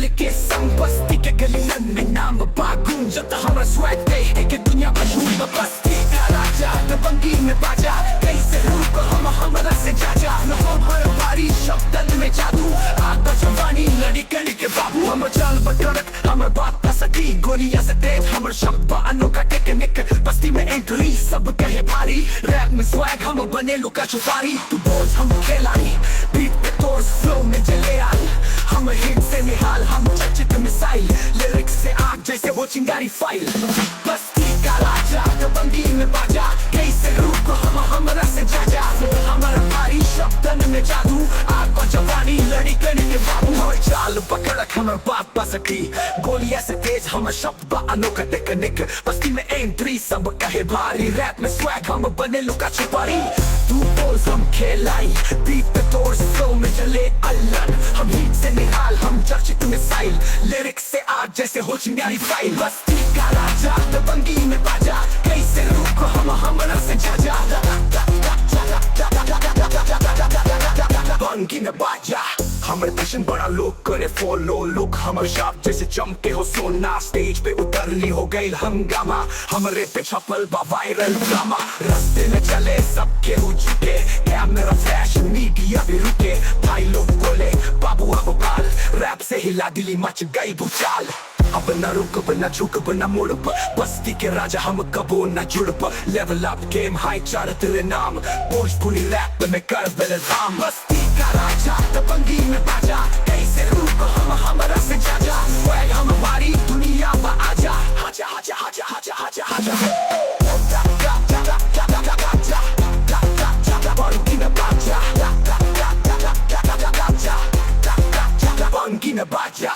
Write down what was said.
चल के संग बस्ती के गलियन में नाम बागूंजत हमारा स्वैग दे के दुनिया मशहूर बस्ती का राजा दबंगी में बाजा कैसे रूप हम हमारा से जाजा न हमारा बारी शब्दन में जादू आता जवानी लड़ी गली के बाबू हम चाल बकरक हमर बात का सकी गोलियां से तेज हमर शब्द अनोखा टेक्निक बस्ती में एंट्री सब कहे भारी रैप में स्वैग हम बने लुका छुपारी तू बोझ हम खिलाड़ी बीट पे तोड़ फ्लो में जले आल हम हिट से निहाल हम चर्चित मिसाइल लिरिक्स से आग जैसे वो चिंगारी फाइल बस्ती का राजा दबंगी में बाजा कैसे रूप हम हमारा से जाजा हमारा भारी शब्दन में जादू आग और जवानी लड़ी गली के बाबू हमारे चाल पकड़क हमारे बात पा सकी गोलियां से तेज हम शब्द अनोखा टेक्निक बस्ती में एंट्री सब कहे भारी रैप में स्वैग हम बने लुका छुपारी तू बोल हम खेलाई बीट पे तोड़ फ्लो में जले अल्लन हम हिट से निहाल हम चर्चित मिसाइल लिरिक्स से आग जैसे हो चिंगारी फाइल बस्ती का राजा दबंगी में बाजा कैसे रूप हम हमारा से जाजा बंगी में बाजा हमारे पैशन बड़ा लोग करे फॉलो लुक हमारे शाप जैसे चमके हो सोना स्टेज पे उतरली हो गई हंगामा हमारे पे छपल बा वायरल ड्रामा रास्ते में चले सबके हो चुके कैमरा फ्लैश मीडिया भी रुके भाई लोग बोले बाबू अब बाल रैप से हिला दिली मच गई भूचाल अब न रुक न झुक न मुड़ बस्ती के राजा हम कबो न जुड़ लेवल अप गेम हाई चढ़ तेरे नाम भोजपुरी रैप में कर बलराम बस्ती का राजा दबंगी में बाजा कैसे रूप हम हमारा से जाजा स्वैग हम हमारी दुनिया में आजा आजा आजा आजा आजा आजा आजा बंगी में बाजा बंगी में बाजा